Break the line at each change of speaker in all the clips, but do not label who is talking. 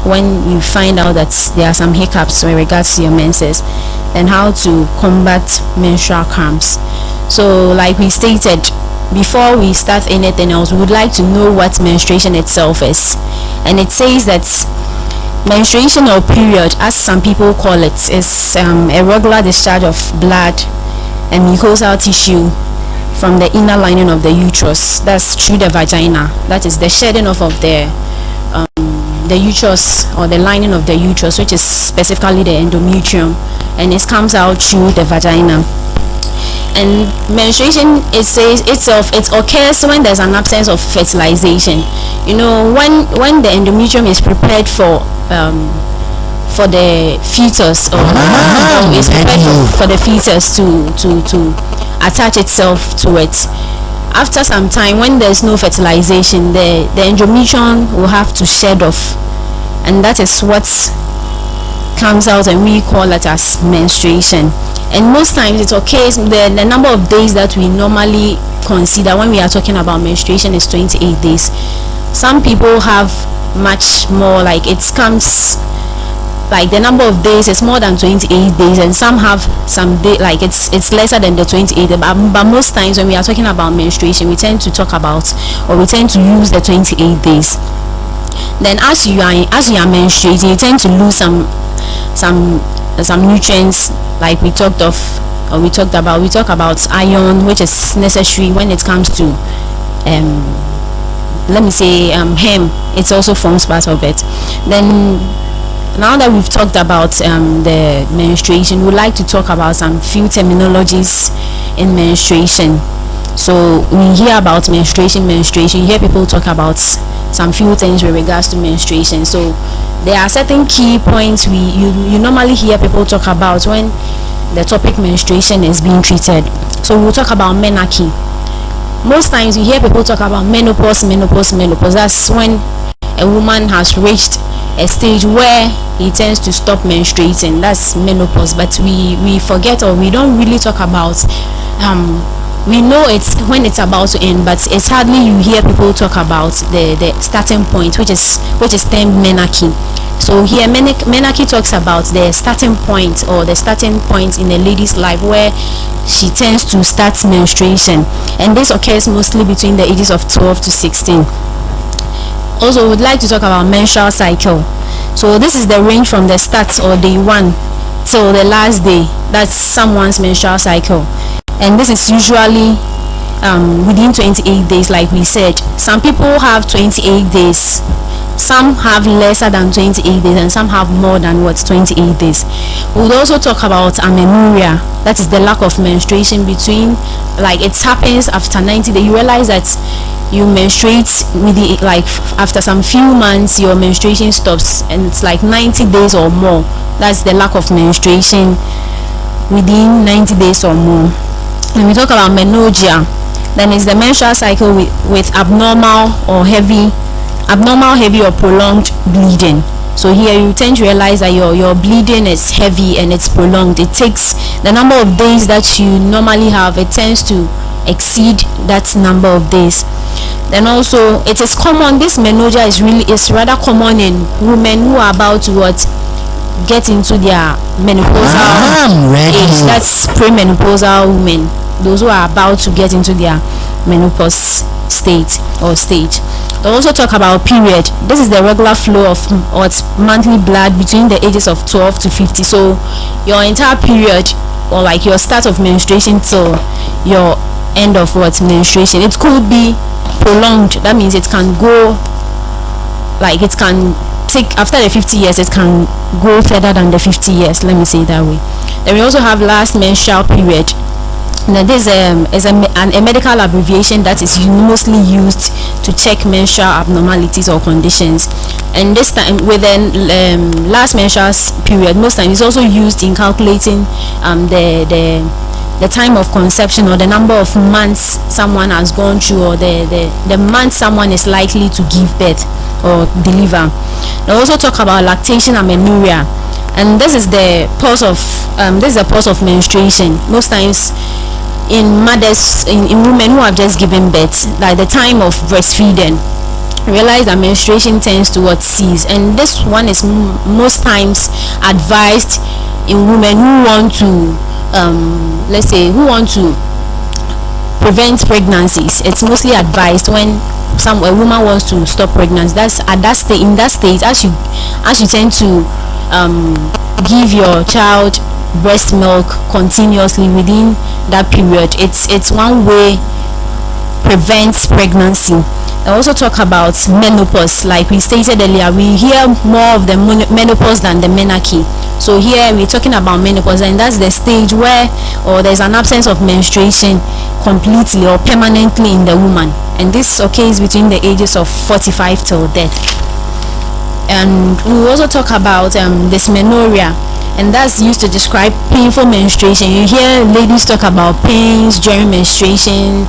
when you find out that there are some hiccups with regards to your menses, and how to combat menstrual cramps. So like we stated, before we start anything else, we would like to know what menstruation itself is. And it says that menstruation, or period as some people call it, is a regular discharge of blood and mucosal tissue from the inner lining of the uterus, that's through the vagina. That is the shedding off of the uterus, or the lining of the uterus, which is specifically the endometrium, and it comes out through the vagina. And menstruation, it says itself, it occurs when there's an absence of fertilization. You know, when the endometrium is prepared for the fetus, or is prepared for the fetus to attach itself to it. After some time, when there's no fertilization, the endometrium will have to shed off, and that is what comes out, and we call it as menstruation. And most times it occurs, the number of days that we normally consider when we are talking about menstruation is 28 days. Some people have much more, like it comes, like the number of days is more than 28 days, and some have some day, like it's lesser than the 28, but most times when we are talking about menstruation, we tend to talk about, or we tend to use the 28 days. Then as you are menstruating, you tend to lose some nutrients, like we talk about iron, which is necessary when it comes to let me say heme. It also forms part of it. Then now that we've talked about the menstruation, we'd like to talk about some few terminologies in menstruation. So we hear about menstruation, you hear people talk about some few things with regards to menstruation. So there are certain key points you normally hear people talk about when the topic menstruation is being treated. So we'll talk about menarche. Most times you hear people talk about menopause. That's when a woman has reached a stage where he tends to stop menstruating. That's menopause. But we forget, or we don't really talk about we know it's when it's about to end, but it's hardly you hear people talk about the starting point, which is termed menarche. So here menarche talks about the starting point, or the starting point in a lady's life where she tends to start menstruation, and this occurs mostly between the ages of 12 to 16. Also, we would like to talk about menstrual cycle. So this is the range from the start, or day 1, till the last day. That's someone's menstrual cycle, and this is usually within 28 days. Like we said, some people have 28 days, some have lesser than 28 days, and some have more than 28 days. We would also talk about amenorrhea. That is the lack of menstruation between, like it happens after 90 days. You realize that you menstruate after some few months, your menstruation stops, and it's like 90 days or more. That's the lack of menstruation within 90 days or more. When we talk about menorrhagia, then it's the menstrual cycle with abnormal, heavy or prolonged bleeding. So here you tend to realize that your bleeding is heavy and it's prolonged. It takes the number of days that you normally have, it tends to exceed that number of days. Then also it is common, this menorrhagia is rather common in women who are about to get into their menopausal age. That's premenopausal women, those who are about to get into their menopause stage. They also talk about period. This is the regular flow of monthly blood between the ages of 12 to 50. So your entire period, or like your start of menstruation till your end of menstruation, it could be prolonged. That means it can go, like it can take, after the 50 years, it can go further than the 50 years, let me say it that way. Then we also have last menstrual period. Now this is a medical abbreviation that is mostly used to check menstrual abnormalities or conditions, and this time with the last menstrual period, most times it's also used in calculating the time of conception, or the number of months someone has gone through, or the month someone is likely to give birth or deliver. They also talk about lactation amenorrhea, and this is the pause of menstruation. Most times in mothers, in women who have just given birth, like the time of breastfeeding, realize that menstruation tends to what cease, and this one is most times advised in women who want to let's say who want to prevent pregnancies. It's mostly advised when a woman wants to stop pregnancy. That's at that stage. In that stage, as you tend to give your child breast milk continuously within that period, it's one way prevents pregnancy. I also talk about menopause. Like we stated earlier, we hear more of the menopause than the menarche. So here we're talking about menopause, and that's the stage where there's an absence of menstruation completely or permanently in the woman, and this occurs between the ages of 45 till death. And we also talk about dysmenorrhea, and that's used to describe painful menstruation. You hear ladies talk about pains during menstruation.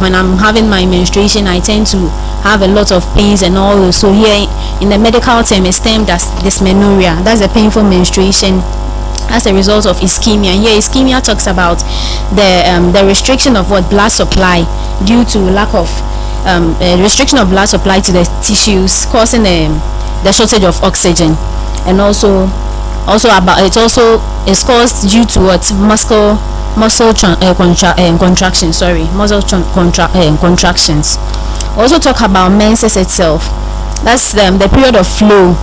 When I'm having my menstruation, I tend to have a lot of pains and all those. So here in the medical term, it's termed as dysmenorrhea. That's a painful menstruation as a result of ischemia. Here ischemia talks about the restriction of blood supply due to lack of restriction of blood supply to the tissues, causing the shortage of oxygen. And also it's caused due to muscle contractions. Also talk about menses itself. That's the period of flow,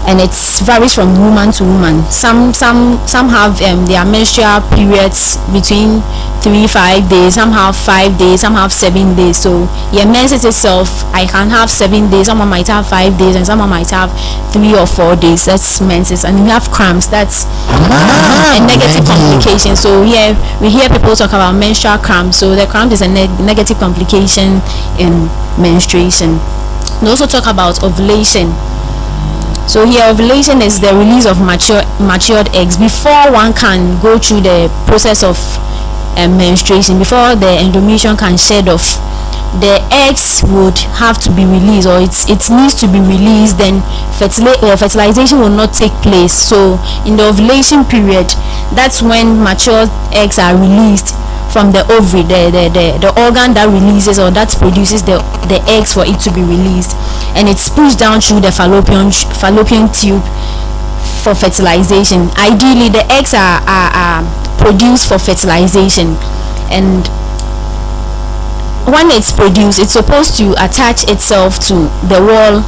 and it varies from woman to woman. Some have their menstrual periods between 3-5 days, some have 5 days, some have 7 days. So your menses itself, I can have 7 days, someone might have 5 days, and someone might have 3 or 4 days. That's menses. And we have cramps. That's a negative complication. So here we hear people talk about menstrual cramps. So the cramp is a negative complication in menstruation. We also talk about ovulation. So here ovulation is the release of matured eggs before one can go through the process of menstruation. Before the endometrium can shed off, the eggs would have to be released, or it needs to be released. Then fertilization will not take place. So in the ovulation period, that's when mature eggs are released from the ovary, the organ that releases or that produces the eggs for it to be released, and it's pushed down through the fallopian tube for fertilization. Ideally, the eggs are produced for fertilization, and when it's produced, it's supposed to attach itself to the wall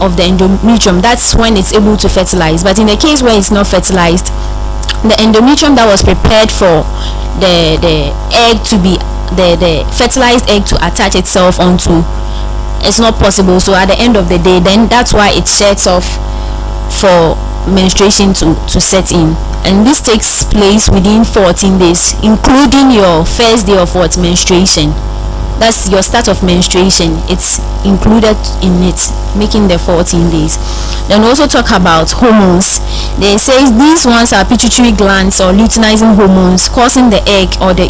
of the endometrium. That's when it's able to fertilize. But in the case where it's not fertilized, the endometrium that was prepared for the egg to be the fertilized egg to attach itself onto, it's not possible. So at the end of the day, then that's why it sheds off for menstruation to set in, and this takes place within 14 days, including your first day of menstruation. That's your start of menstruation. It's included in it, making the 14 days. Then also talk about hormones. They say these ones are pituitary glands or luteinizing hormones causing the egg or the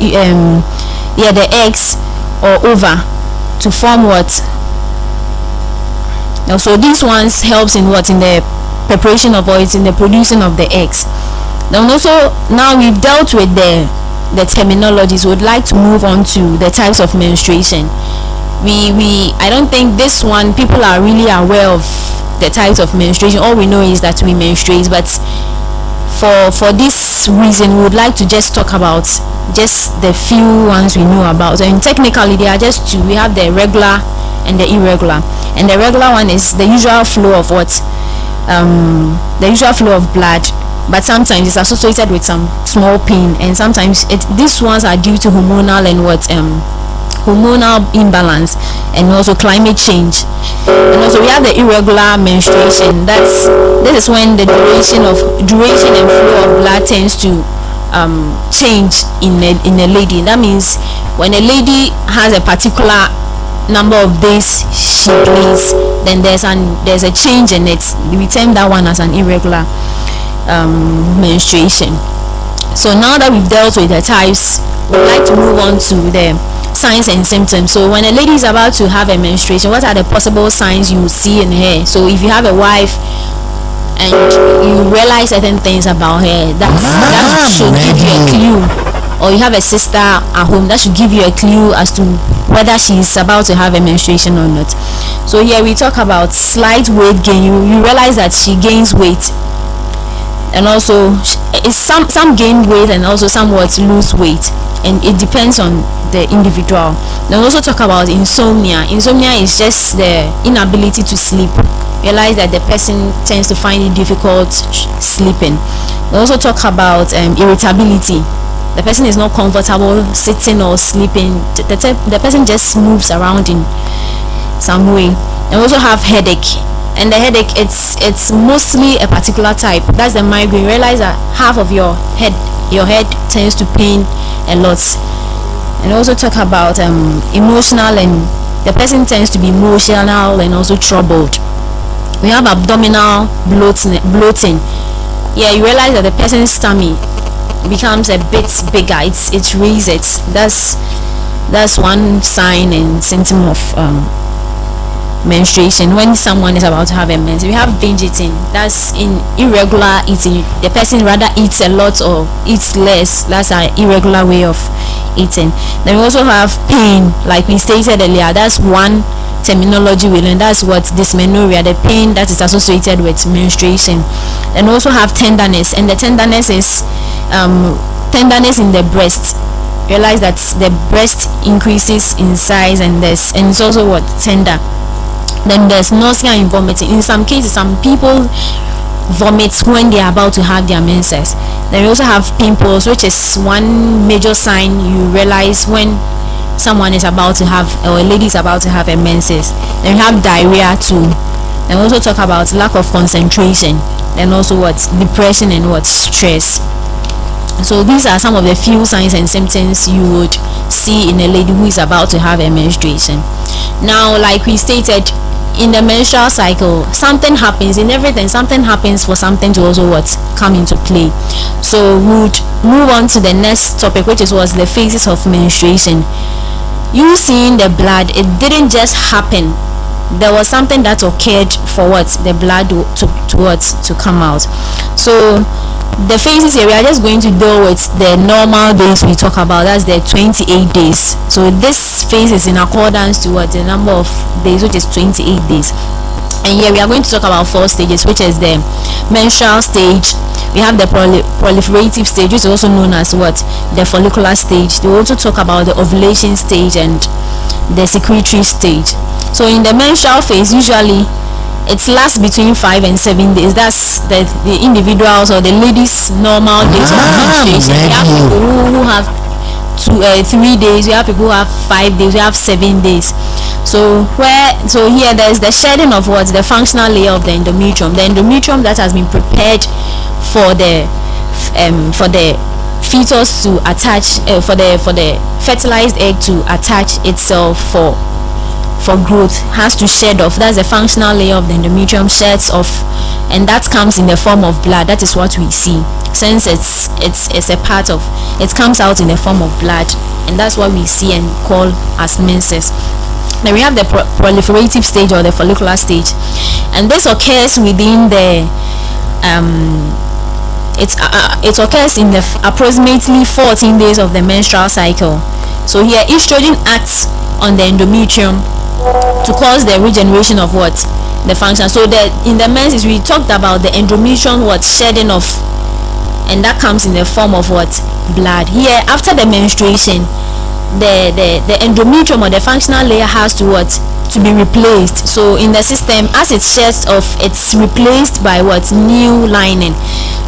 eggs or ova to form what. So these ones helps in the preparation of, or it's in the producing of the eggs. Then also, now we've dealt with the terminologies, we would like to move on to the types of menstruation. I don't think this one people are really aware of the types of menstruation. All we know is that we menstruate, but for this reason we would like to just talk about just the few ones we know about. And technically they are just two. We have the regular and the irregular, and the regular one is the usual flow of blood, but sometimes it's associated with some small pain, and sometimes these ones are due to hormonal and hormonal imbalance, and also climate change. And also we have the irregular menstruation. This is when the duration and flow of blood tends to change in a lady. That means when a lady has a particular number of days she bleeds, then there's a change in it. We term that one as an irregular menstruation. So now that we've dealt with the types, we'd like to move on to the signs and symptoms. So when a lady is about to have a menstruation, what are the possible signs you see in her? So if you have a wife and you realize certain things about her, that should give you a clue, or you have a sister at home, that should give you a clue as to whether she's about to have a menstruation or not. So here we talk about slight weight gain. You realize that she gains weight, and also it's some gain weight and also somewhat lose weight, and it depends on the individual. Then also talk about insomnia. Insomnia is just the inability to sleep. Realize that the person tends to find it difficult sleeping. We also talk about irritability. The person is not comfortable sitting or sleeping. The person just moves around in some way. And we also have headache. And the headache, it's mostly a particular type. That's the migraine. Realize that half of your head tends to pain a lot. And also talk about emotional, and the person tends to be emotional and also troubled. We have abdominal bloating. Yeah, you realize that the person's tummy becomes a bit bigger. It raises. That's one sign and symptom of menstruation when someone is about to have a mens. We have binge eating. That's in irregular eating. The person rather eats a lot or eats less. That's an irregular way of eating. Then we also have pain, like we stated earlier. That's one terminology we learn. That's what dysmenorrhea, the pain that is associated with menstruation. And also have tenderness, and the tenderness is tenderness in the breast. Realize that the breast increases in size, and it's also what tender. Then there's nausea and vomiting. In some cases, some people vomit when they are about to have their menses. Then we also have pimples, which is one major sign you realize when someone is about to have, or a lady is about to have a menses. Then we have diarrhea too. Then we also talk about lack of concentration, and also what depression and what stress. So these are some of the few signs and symptoms you would see in a lady who is about to have a menstruation. Now, like we stated, in the menstrual cycle, something happens in everything. Something happens for something to also what come into play. So we would move on to the next topic, which is the phases of menstruation. You seeing the blood, it didn't just happen. There was something that occurred for what the blood to come out. So the phases here, we are just going to deal with the normal days we talk about. That's the 28 days. So this phase is in accordance to what the number of days, which is 28 days. And here we are going to talk about 4 stages, which is the menstrual stage. We have the proliferative stage, which is also known as what the follicular stage. They also talk about the ovulation stage and the secretory stage. So in the menstrual phase, usually it lasts between 5 and 7 days. That's the individuals or the ladies' normal days of menstruation. We have people who have 3 days. We have people who have 5 days. We have 7 days. So here there is the shedding of what the functional layer of the endometrium. The endometrium that has been prepared for the fetus to attach, for the fertilized egg to attach itself for growth, has to shed off. That's the functional layer of the endometrium sheds off, and that comes in the form of blood. That is what we see, since it's a part of it, comes out in the form of blood, and that's what we see and call as menses. Then we have the proliferative stage or the follicular stage, and this occurs within the it occurs in the approximately 14 days of the menstrual cycle. So here estrogen acts on the endometrium to cause the regeneration of what the function. So in the menses we talked about the endometrium shedding off, and that comes in the form of what blood. Here after the menstruation, the endometrium or the functional layer has to be replaced. So in the system, as it sheds off, it's replaced by new lining.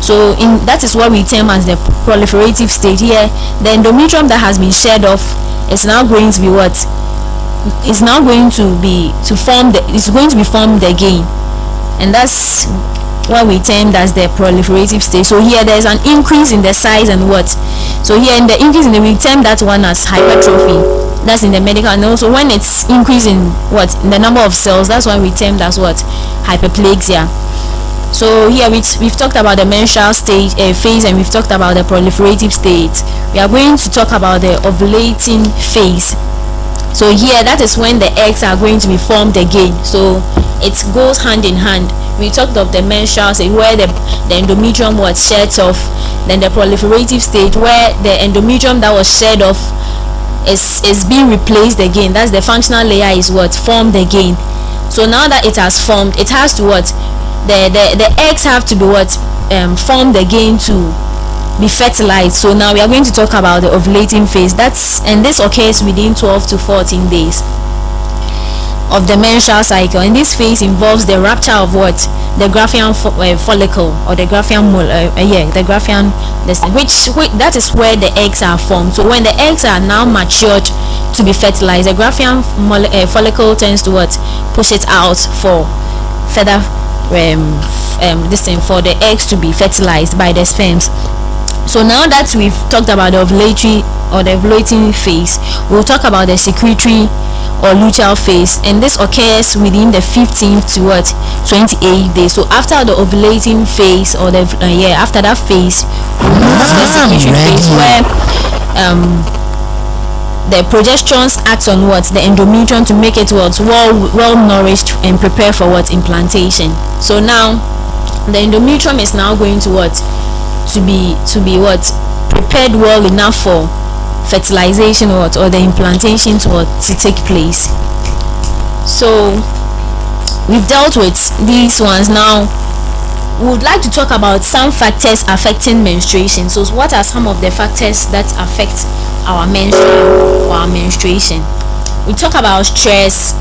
So that is what we term as the proliferative stage. Here the endometrium that has been shed off is now going to be it's going to be formed again, and that's what we term as the proliferative stage. So here there is an increase in the size and so here in the increase in we term that one as hypertrophy. That's in the medical. And also when it's increasing in the number of cells, that's why we term as hyperplasia. So here we've talked about the menstrual stage phase, and we've talked about the proliferative stage. We are going to talk about the ovulating phase. So here that is when the eggs are going to be formed again. So it goes hand in hand. We talked of the menstrual stage where the endometrium sheds off, then the proliferative stage where the endometrium that was shed off is being replaced again. That's the functional layer is what formed again. So now that it has formed, it has to what the eggs have to be what formed again to be fertilized. So now we are going to talk about the ovulating phase. And this occurs within 12 to 14 days of the menstrual cycle, and this phase involves the rupture of what the Graafian follicle, or the Graafian the Graafian, which that is where the eggs are formed. So when the eggs are now matured to be fertilized, the Graafian follicle tends to what push it out for further for the eggs to be fertilized by the sperms. So now that we've talked about the ovulatory or the ovulating phase, we'll talk about the secretory or luteal phase, and this occurs within the 15th to 28th day. So after the ovulating phase, or the after that phase, we'll move to the secretory phase, where the progestins act on the endometrium to make it well nourished and prepare for implantation. So now the endometrium is now going to be prepared well enough for fertilization or the implantation to take place. So we've dealt with these ones. Now we would like to talk about some factors affecting menstruation. So what are some of the factors that affect our menstruation or our menstruation? We talk about stress,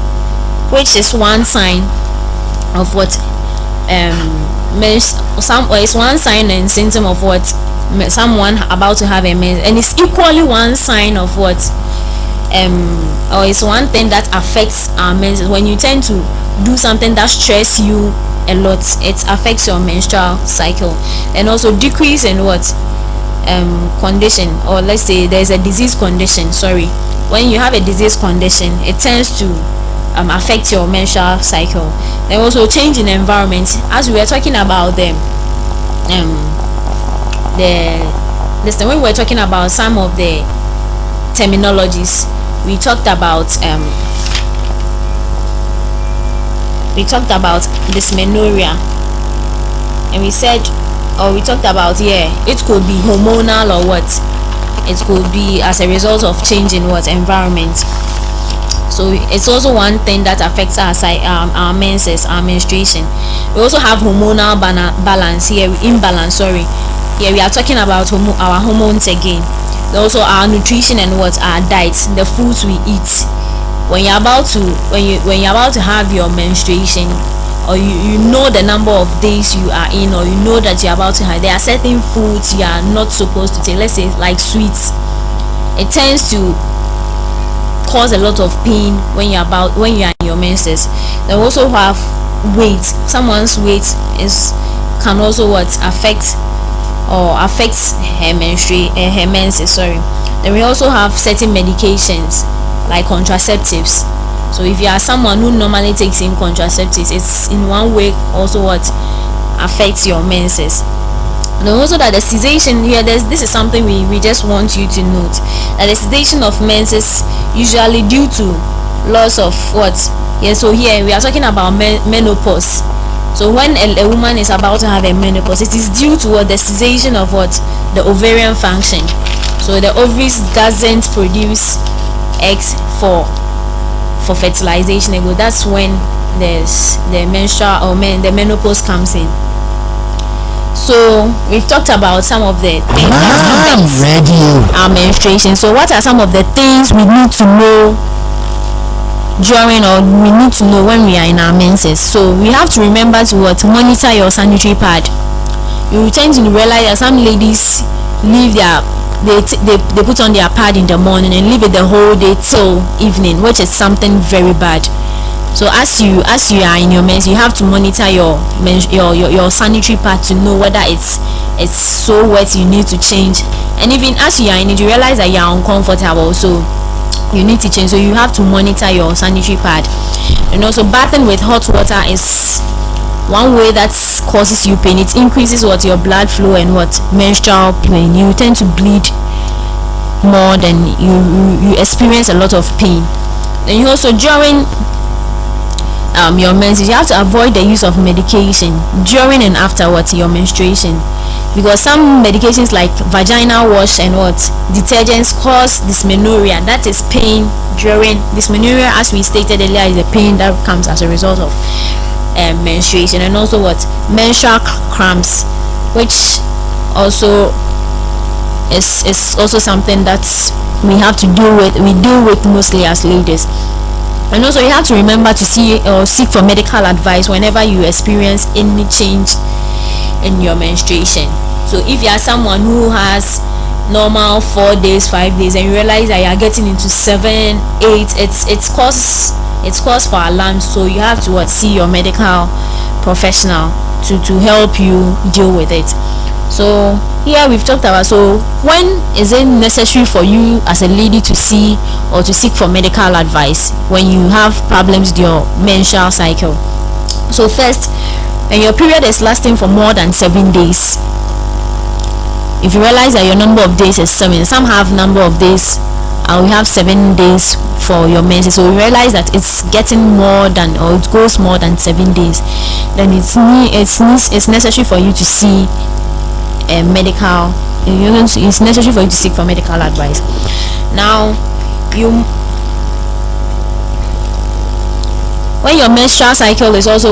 which is one sign of is one sign and symptom of someone about to have a mens, and it's equally one sign of or it's one thing that affects our menses. When you tend to do something that stress you a lot, it affects your menstrual cycle. And also decrease in condition, or let's say there's a disease condition, when you have a disease condition, it tends to affect your menstrual cycle. Then also change in environment, as we were talking about when we were talking about some of the terminologies. We talked about dysmenorrhea, and we talked about it could be hormonal, or it could be as a result of change in environment. So it's also one thing that affects our menses, our menstruation. We also have hormonal imbalance. Here we are talking about our hormones again. Also our nutrition and our diets, the foods we eat. When you're about to have your menstruation, or you know the number of days you are in, or you know that you're about to have, there are certain foods you are not supposed to take. Let's say like sweets. It tends to cause a lot of pain when you are in your menses. They also have weight. Someone's weight can also affect her menses. Then we also have certain medications like contraceptives. So if you are someone who normally takes in contraceptives, it's in one way also affects your menses. And also that the cessation here, this is something we just want you to note, that the cessation of menses usually due to loss of so here we are talking about menopause. So when a woman is about to have a menopause, it is due to the cessation of the ovarian function. So the ovaries doesn't produce eggs for fertilization. That's when the menstrual or the menopause comes in. So we've talked about some of the things that affect our menstruation. So what are some of the things we need to know during, or we need to know when we are in our menses? So we have to remember to monitor your sanitary pad. You will tend to realize that some ladies leave they put on their pad in the morning and leave it the whole day till evening, which is something very bad. So as you are in your mens, you have to monitor your sanitary pad to know whether it's so wet you need to change. And even as you are in it, you realize that you are uncomfortable, so you need to change. So you have to monitor your sanitary pad. And also bathing with hot water is one way that causes you pain. It increases your blood flow and menstrual pain. You tend to bleed more than you experience a lot of pain. Then you also during your menses, you have to avoid the use of medication during and afterwards your menstruation, because some medications like vaginal wash and what detergents cause dysmenorrhea, that is pain during dysmenorrhea. As we stated earlier, is the pain that comes as a result of menstruation, and also what menstrual cramps, which also is also something that we have to deal with. We deal with mostly as ladies. And also you have to remember to see or seek for medical advice whenever you experience any change in your menstruation. So if you are someone who has normal 4 days, 5 days, and you realize that you are getting into 7, 8, it's cause for alarm. So you have to see your medical professional to help you deal with it. So here we've talked about, so when is it necessary for you as a lady to see or to seek for medical advice when you have problems with your menstrual cycle? So first, when your period is lasting for more than 7 days, if you realize that your number of days is 7, some have number of days, and we have 7 days for your menses, so you realize that it's getting more than, or it goes more than 7 days, then it's necessary for you to see medical, it's necessary for you to seek for medical advice. Now when your menstrual cycle is also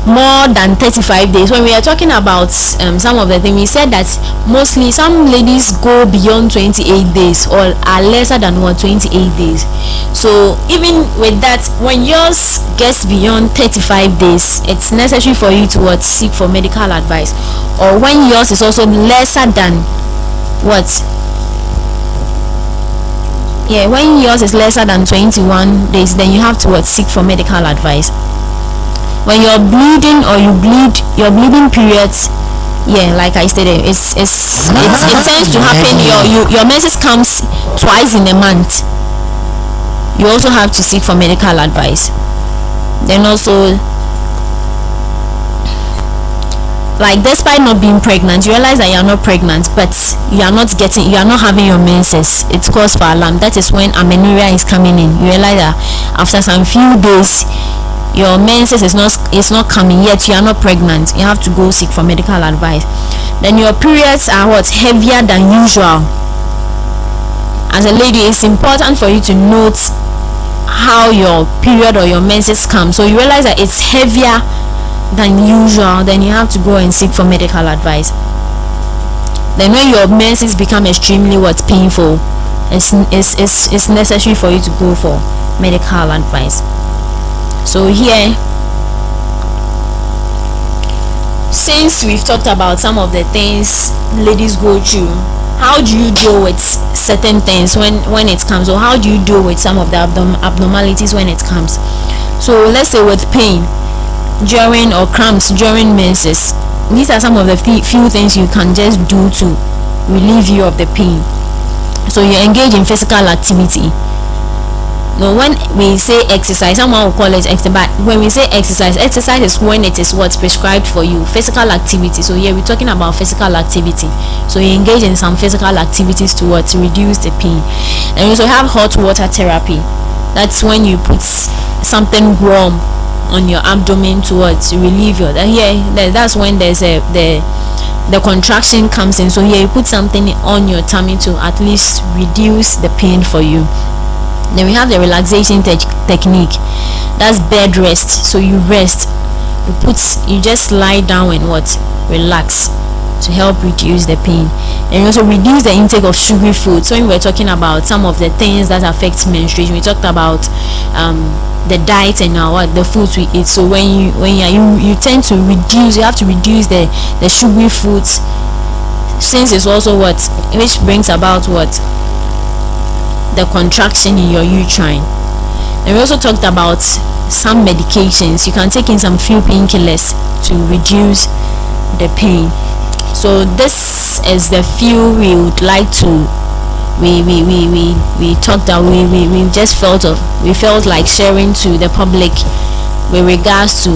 more than 35 days, when we are talking about some of the things, we said that mostly some ladies go beyond 28 days or are lesser than 28 days. So even with that, when yours gets beyond 35 days, it's necessary for you to seek for medical advice. Or when yours is also lesser than when yours is lesser than 21 days, then you have to seek for medical advice. When you're bleeding or you bleed, your bleeding periods, like I stated, it tends to happen. Your menses comes twice in a month. You also have to seek for medical advice. Then also, despite not being pregnant, you realize that you are not pregnant, but you are not having your menses, it's cause for alarm. That is when amenorrhea is coming in. You realize that after some few days your menses is not coming, yet you are not pregnant, you have to go seek for medical advice. Then your periods are heavier than usual. As a lady, it's important for you to note how your period or your menses come. So you realize that it's heavier than usual, then you have to go and seek for medical advice. Then when your menses become extremely painful, it's necessary for you to go for medical advice. So here, since we've talked about some of the things ladies go through, how do you deal with certain things when it comes, or how do you deal with some of the abnormalities when it comes? So let's say with pain during, or cramps during menses, these are some of the few things you can just do to relieve you of the pain. So you engage in physical activity. Now when we say exercise, someone will call it exercise, but when we say exercise is when it is prescribed for you, physical activity. So here we're talking about physical activity. So you engage in some physical activities to reduce the pain. And you also have hot water therapy. That's when you put something warm on your abdomen to relieve your that's when there's the contraction comes in. So here you put something on your tummy to at least reduce the pain for you. Then we have the relaxation technique. That's bed rest. So you rest, you just lie down and relax to help reduce the pain. And also reduce the intake of sugary food. So when we're talking about some of the things that affect menstruation, we talked about the diet and the foods we eat. So when you tend to reduce, you have to reduce the sugary foods, since it's also which brings about the contraction in your uterine. And we also talked about some medications. You can take in some few painkillers to reduce the pain. So this is the few we would like to we talked that we just felt like sharing to the public with regards to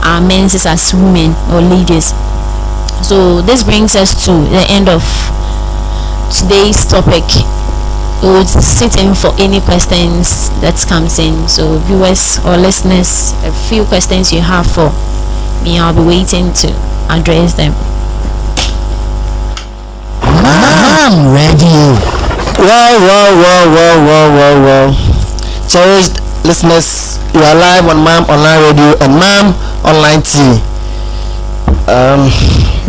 our menses as women or ladies. So this brings us to the end of today's topic, we'll sit in for any questions that comes in. So viewers or listeners, a few questions you have for me, I'll be waiting to address them.
I'm ready. Well. Cherished listeners, you are live on MAM Online Radio and MAM Online TV.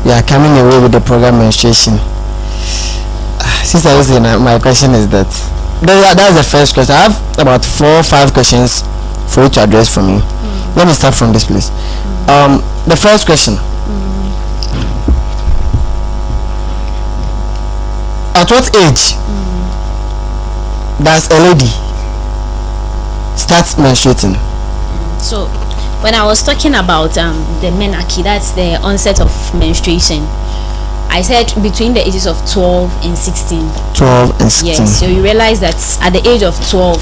We are coming away with the program Menstruation. Since I was in, my question is that's the first question. I have about 4 or 5 questions for you to address for me. Let me start from this place. The first question. At what age does a lady start menstruating?
So when I was talking about the menarche, that's the onset of menstruation, I said between the ages of 12 and 16.
12 and 16.
Yes, so you realize that at the age of 12,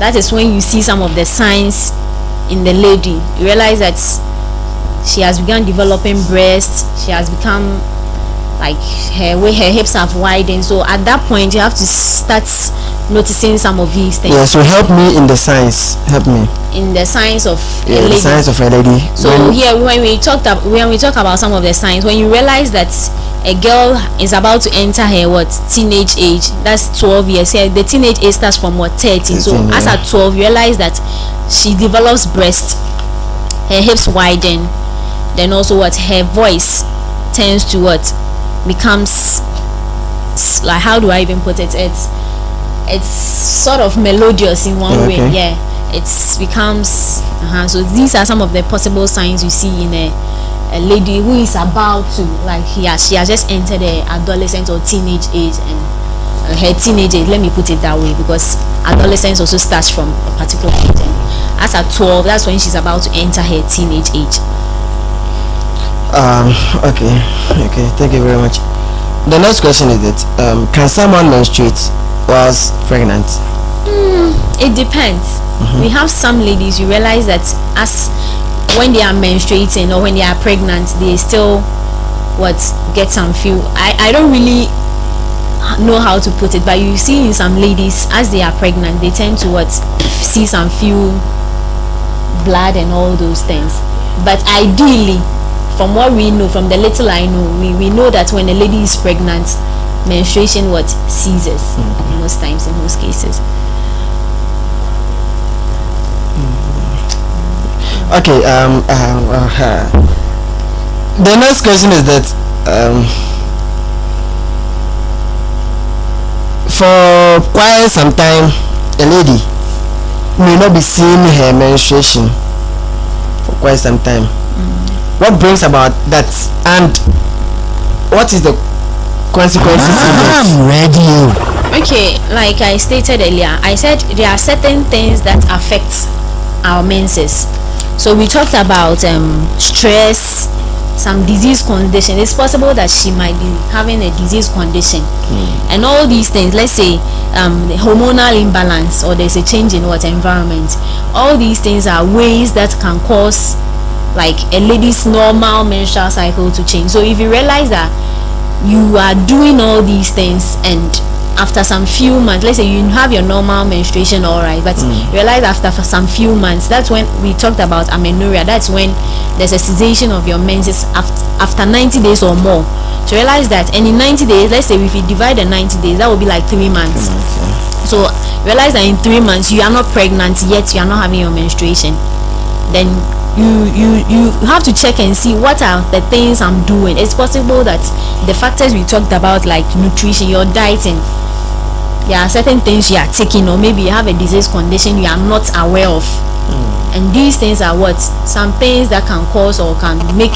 that is when you see some of the signs in the lady. You realize that she has begun developing breasts, she has become like her hips have widened. So at that point you have to start noticing some of these things.
Yeah, so help me in the signs. Help me
in the signs of a lady.
The signs of a lady.
So when we talk about some of the signs, when you realize that a girl is about to enter her teenage age, that's 12 years. Here the teenage age starts from 13. So as at 12, you realize that she develops breast, her hips widen, then also her voice tends to becomes like, how do I even put it, it's sort of melodious in one way. Yeah, it becomes so these are some of the possible signs you see in a lady who is about to, like, she has just entered the adolescent or teenage age, and her teenage age, let me put it that way, because adolescence also starts from a particular age, and as at 12, that's when she's about to enter her teenage age.
Okay, thank you very much. The next question is that can someone menstruate whilst pregnant?
It depends. We have some ladies, you realize that as when they are menstruating or when they are pregnant, they still get some few, I don't really know how to put it, but you see in some ladies, as they are pregnant, they tend to see some few blood and all those things. But ideally, from what we know, from the little I know, we know that when a lady is pregnant, menstruation ceases most times, in most cases.
Okay, the next question is that for quite some time a lady may not be seeing her menstruation for quite some time. What brings about that, and what is the consequences?
I'm ready. Okay, like I stated earlier, I said there are certain things that affect our menses. So we talked about stress, some disease condition. It's possible that she might be having a disease condition, and all these things. Let's say the hormonal imbalance, or there's a change in environment. All these things are ways that can cause like a lady's normal menstrual cycle to change. So if you realize that you are doing all these things, and after some few months, let's say you have your normal menstruation, all right, but realize after some few months, that's when we talked about amenorrhea. That's when there's a cessation of your menses after 90 days or more. So realize that, and in 90 days, let's say if you divide the 90 days, that would be like 3 months. So realize that in 3 months you are not pregnant yet, you are not having your menstruation. Then you have to check and see what are the things I'm doing. It's possible that the factors we talked about, like nutrition, your dieting, there are certain things you are taking, or maybe you have a disease condition you are not aware of, and these things are some things that can cause or can make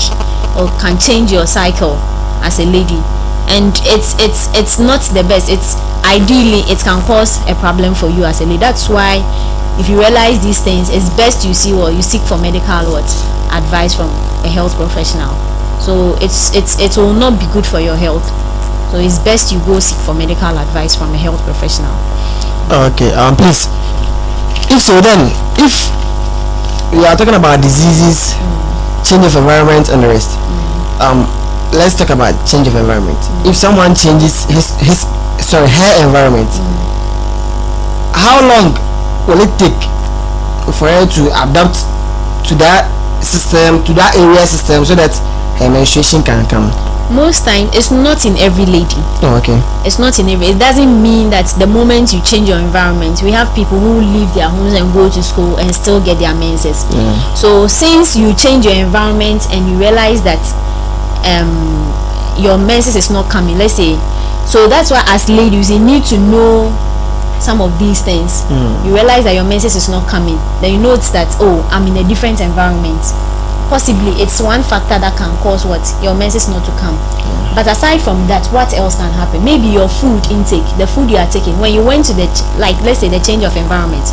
or can change your cycle as a lady. And it's not the best. It's ideally it can cause a problem for you as a lady. That's why if you realize these things, it's best you seek for medical advice from a health professional. So it will not be good for your health. So it's best you go seek for medical advice from a health professional.
Okay, please. If so, then if we are talking about diseases, change of environment and the rest, let's talk about change of environment. If someone changes her environment, how long will it take for her to adapt to that system, to that area system, so that her menstruation can come?
Most time it's not in every lady.
Oh, okay.
It's not in every. It doesn't mean that the moment you change your environment, we have people who leave their homes and go to school and still get their menses. So since you change your environment and you realize that your menses is not coming, let's say, so that's why as ladies you need to know some of these things. You realize that your menses is not coming, then you notice that, oh, I'm in a different environment. Possibly it's one factor that can cause what your menses not to come. But aside from that, what else can happen? Maybe your food intake, the food you are taking when you went to the, like, let's say the change of environment.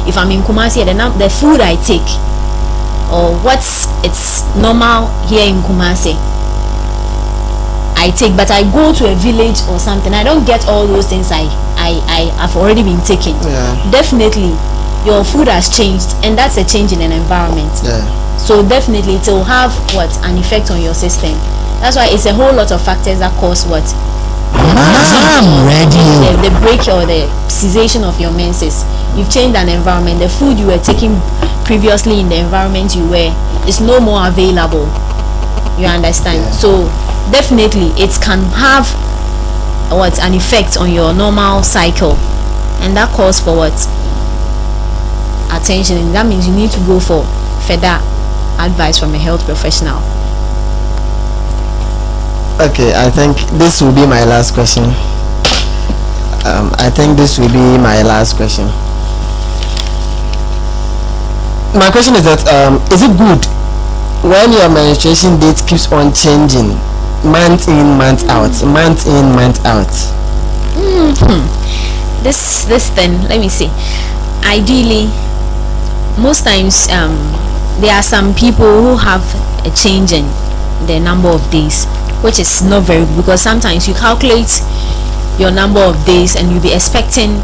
If I'm in Kumasi, the food I take, or what's it's normal here in Kumasi I take, but I go to a village or something, I don't get all those things I have already been taking. Definitely your food has changed, and that's a change in an environment. So definitely it will have what an effect on your system. That's why it's a whole lot of factors that cause what the break or the cessation of your menses. You've changed an environment. The food you were taking previously in the environment you were is no more available. You understand? So definitely it can have what an effect on your normal cycle, and that calls for what attention, and that means you need to go for further advice from a health professional.
Okay, I think this will be my last question. My question is that is it good when your menstruation date keeps on changing, month in, month out, month in, month out?
This thing, let me see. Ideally, most times there are some people who have a change in the number of days, which is not very good, because sometimes you calculate your number of days and you'll be expecting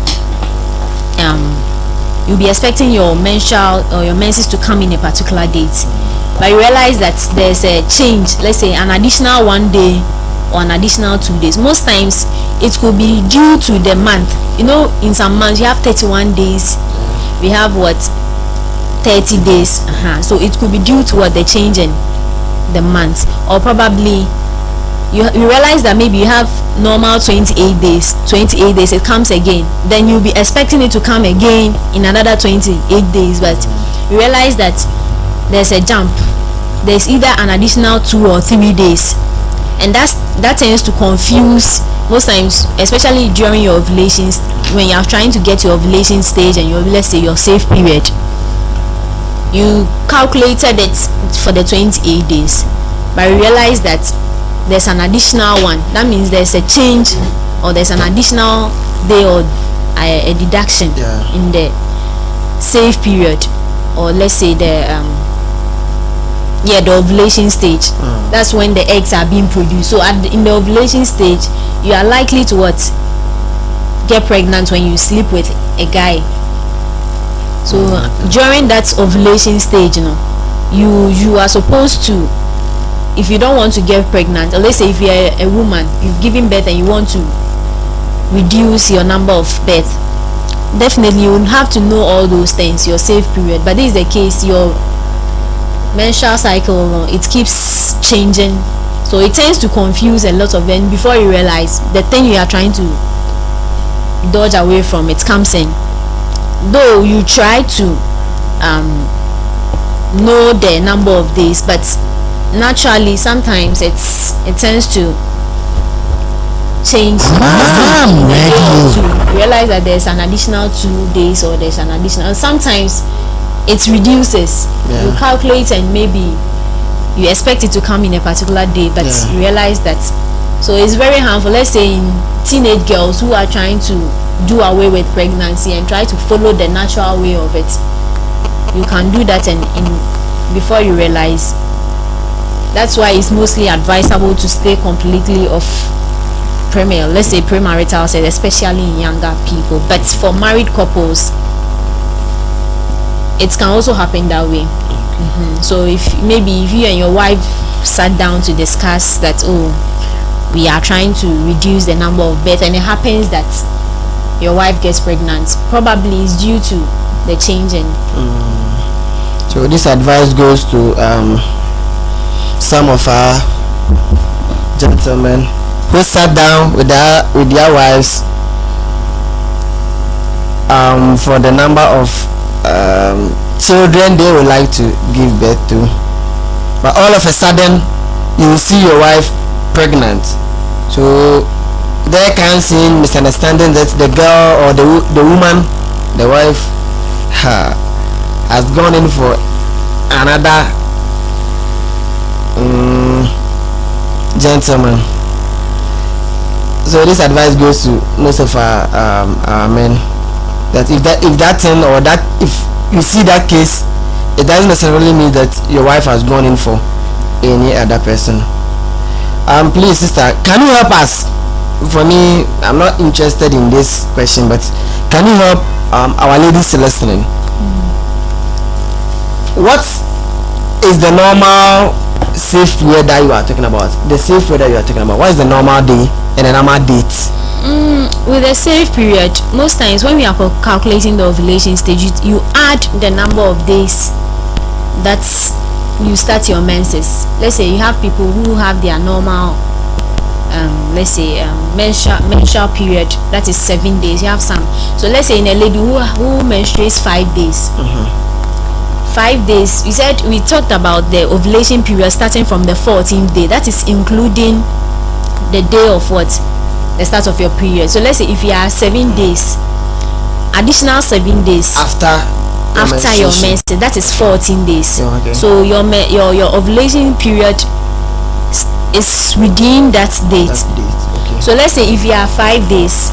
your menstrual or your menses to come in a particular date, but you realize that there's a change, let's say an additional 1 day or an additional 2 days. Most times it could be due to the month. You know, in some months you have 31 days, we have what 30 days. So it could be due to what the change in the month, or probably you realize that maybe you have normal 28 days, it comes again, then you'll be expecting it to come again in another 28 days, but you realize that there's a jump, there's either an additional 2 or 3 days, and that tends to confuse most times, especially during your ovulations, when you're trying to get your ovulation stage and your, let's say, your safe period. You calculated it for the 28 days, but you realize that there's an additional one. That means there's a change, or there's an additional day, or a deduction in the safe period, or let's say the ovulation stage. That's when the eggs are being produced. So in the ovulation stage, you are likely to get pregnant when you sleep with a guy. So during that ovulation stage, you are supposed to, if you don't want to get pregnant, or let's say if you're a woman, you've given birth and you want to reduce your number of birth, definitely you will have to know all those things, your safe period. But this is the case, your menstrual cycle, it keeps changing, so it tends to confuse a lot of them. Before you realize, the thing you are trying to dodge away from, it comes in. Though you try to know the number of days, but naturally sometimes it tends to change. To realize that there's an additional 2 days, or there's an additional, sometimes it reduces. You calculate and maybe you expect it to come in a particular day, but you realize that, so it's very harmful. Let's say in teenage girls who are trying to do away with pregnancy and try to follow the natural way of it, you can do that, and before you realize. That's why it's mostly advisable to stay completely off premarital sex, especially in younger people. But for married couples, it can also happen that way. So if you and your wife sat down to discuss that, we are trying to reduce the number of births, and it happens that your wife gets pregnant, probably is due to the change in.
So this advice goes to some of our gentlemen who sat down with their wives for the number of children they would like to give birth to, but all of a sudden you will see your wife pregnant. So there comes in misunderstanding that the girl or the woman, the wife, has gone in for another gentleman. So this advice goes to most of our men, that if that thing, or that if you see that case, it doesn't necessarily mean that your wife has gone in for any other person. Please, sister, can you help us? For me, I'm not interested in this question, but can you help our ladies listening? What is the normal safe period that you are talking about? The safe period that you are talking about. What is the normal day and the normal date?
With the safe period, most times when we are calculating the ovulation stage, you add the number of days that you start your menses. Let's say you have people who have their normal menstrual period, that is 7 days. You have some, so let's say in a lady who menstruates 5 days, 5 days, we talked about the ovulation period starting from the 14th day. That is including the day of what? The start of your period. So let's say if you are 7 days, additional 7 days after your menstruation, that is 14 days.
Okay.
So your ovulation period is within that date.
Okay.
So let's say if you are 5 days,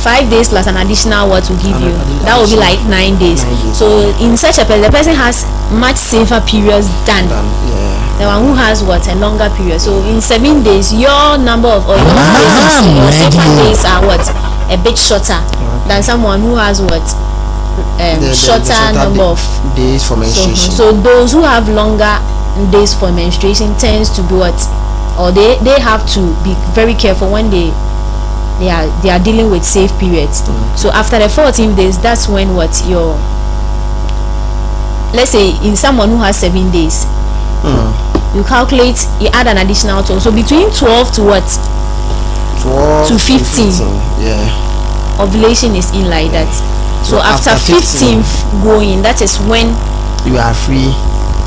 5 days plus an additional, what will give you? That will be like 9 days. So in such a person, the person has much safer periods than the one who has what? A longer period. So in 7 days, your number of your safer days are what? A bit shorter than someone who has what? Shorter number of
days for menstruation.
So those who have longer days for menstruation tends to be what? Or they have to be very careful when they are dealing with safe periods. So after the 14 days, that's when what your, let's say in someone who has 7 days, you calculate, you add an additional 12. So between 12 to what?
12
to 15.
Yeah.
Ovulation is in like that. So after 15th going, that is when
you are free.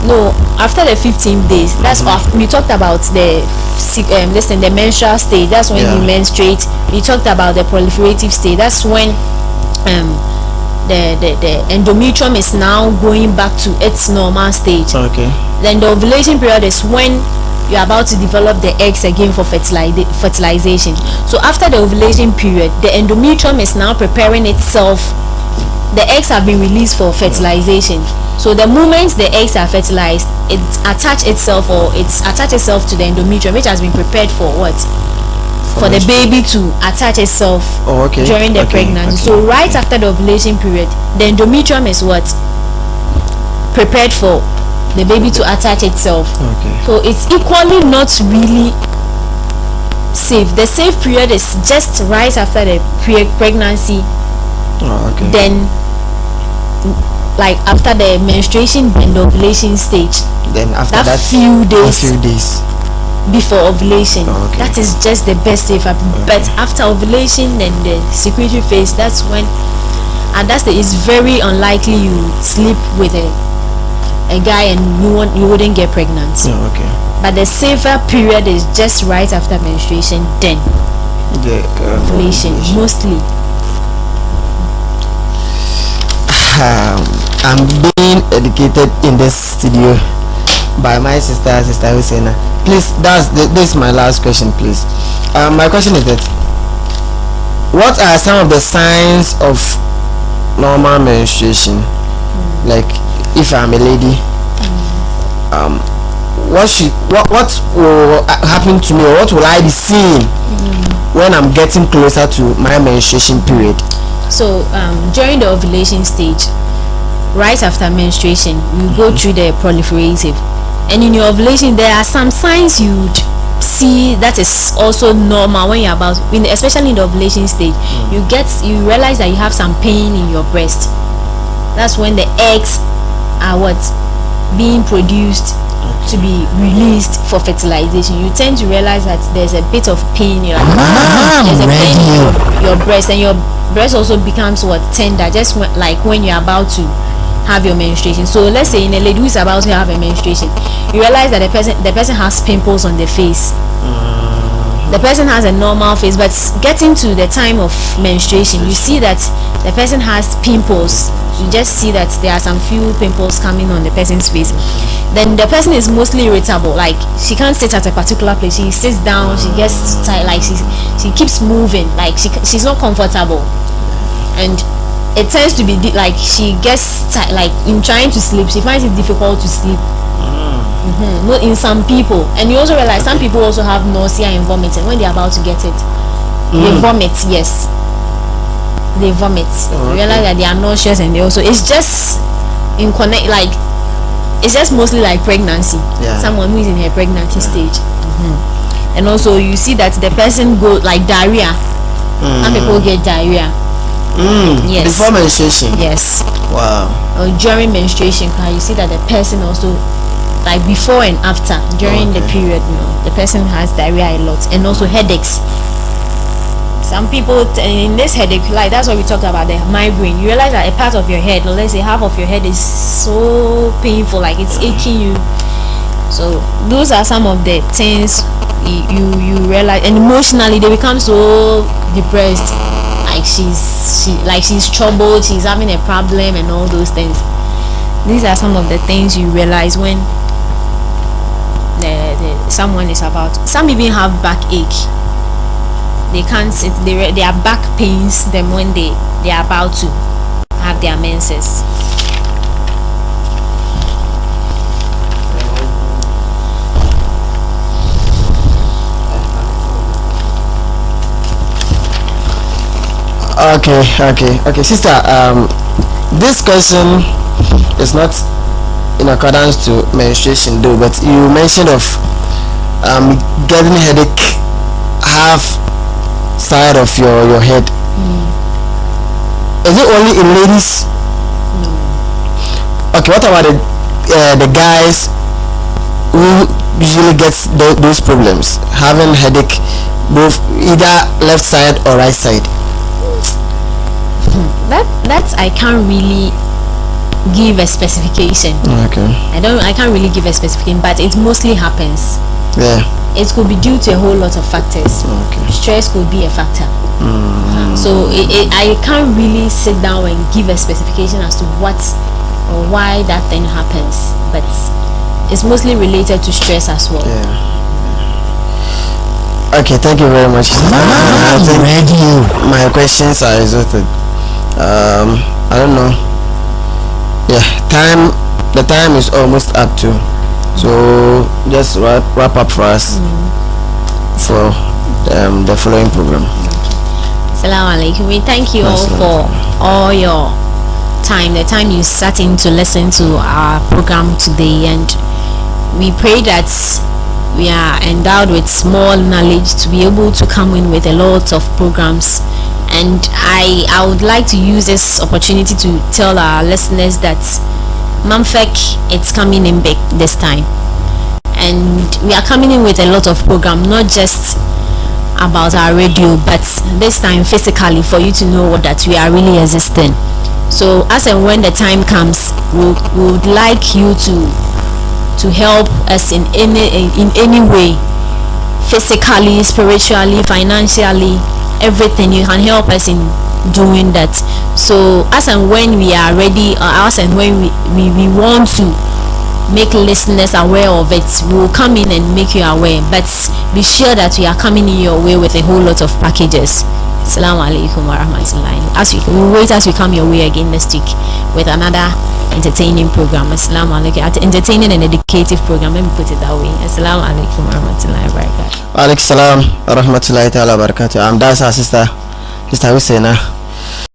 No, after the 15 days, that's after we talked about the the menstrual stage. That's when you menstruate. We talked about the proliferative stage. That's when the endometrium is now going back to its normal stage.
Okay.
Then the ovulation period is when you're about to develop the eggs again for fertilization. So after the ovulation period, the endometrium is now preparing itself. The eggs have been released for fertilization. So the moment the eggs are fertilized, it attaches itself to the endometrium, which has been prepared for what? For the baby to attach itself during the pregnancy. So right after the ovulation period, the endometrium is what? Prepared for the baby to attach itself. So it's equally not really safe. The safe period is just right after the pregnancy. Then like after the menstruation and the ovulation stage,
then after that
few days before ovulation,
Okay.
that is just the best safe. But after ovulation and the secretory phase, that's when, and it's very unlikely you sleep with a guy and you wouldn't get pregnant. But the safer period is just right after menstruation, then ovulation mostly.
I'm being educated in this studio by my sister Husseina. Please, this is my last question, please. My question is that, what are some of the signs of normal menstruation? Like, if I'm a lady, what will happen to me, or what will I be seeing when I'm getting closer to my menstruation period?
So during the ovulation stage, right after menstruation, you go through the proliferative, and in your ovulation there are some signs you'd see that is also normal when you're about, especially in the ovulation stage. You realize that you have some pain in your breast. That's when the eggs are being produced to be released for fertilization. You tend to realize that there's a bit of pain. You're like, there's a pain in your breast, and your breast also becomes tender, just when you're about to have your menstruation. So let's say in a lady who's about to have a menstruation, you realize that the person has pimples on the face. The person has a normal face, but getting to the time of menstruation, you see that the person has pimples. You just see that there are some few pimples coming on the person's face. Then the person is mostly irritable, like she can't sit at a particular place. She sits down, she gets tired, like she keeps moving, like she's not comfortable, and it tends to be like she gets tired, like in trying to sleep she finds it difficult to sleep. Not in some people. And you also realize some people also have nausea and vomiting when they're about to get it. They vomit. Yes, they vomit. You realize that they are nauseous, and they also, it's just it's just mostly like pregnancy. Someone who is in her pregnancy stage. And also you see that the person go like diarrhea. Some people get diarrhea. Yes.
Before menstruation.
Yes.
Wow.
Or during menstruation, you see that the person also, like before and after, during the period, the person has diarrhea a lot, and also headaches. Some people in this headache, like that's what we talked about, the migraine. You realize that a part of your head, let's say half of your head, is so painful, like it's aching you. So those are some of the things you realize, and emotionally they become so depressed, like she's troubled, she's having a problem, and all those things. These are some of the things you realize when someone is about. Some even have backache. They can't sit. They are back pains them when they are about to have their menses.
Okay, sister. This question is not in accordance to menstruation though, but you mentioned of getting headache half side of your head. Is it only in ladies?
No.
Okay, what about the guys who usually gets those problems, having headache both either left side or right side?
That I can't really give a specification.
Okay.
I can't really give a specification, but it mostly happens.
Yeah.
It could be due to a whole lot of factors.
Okay.
Stress could be a factor. So I can't really sit down and give a specification as to what or why that thing happens, but it's mostly related to stress as well.
Yeah. Okay, thank you very much. I think my questions are exhausted. I don't know. Yeah, the time is almost up too. So just wrap up for us for the following program.
Assalamu alaikum. We thank you all for all your time, the time you sat in to listen to our program today, and we pray that we are endowed with small knowledge to be able to come in with a lot of programs. And I would like to use this opportunity to tell our listeners that Mamphec, it's coming in big this time, and we are coming in with a lot of program, not just about our radio, but this time physically, for you to know that we are really existing. So as and when the time comes, we would like you to help us in any way, physically, spiritually, financially, everything. You can help us in doing that. So as and when we are ready, or as and when we want to make listeners aware of it, we will come in and make you aware, but be sure that we are coming in your way with a whole lot of packages. Assalamu alaikum wa rahmatullahi. We wait as we come your way again next week with another entertaining program. Assalamu alaikum. Entertaining and educative program, let me put it that way. Assalamu alaikum wa rahmatullahi wa barakatuh.
Wa alaikum salam wa rahmatullahi ta'ala wa barakatuh. That's our sister Husseina.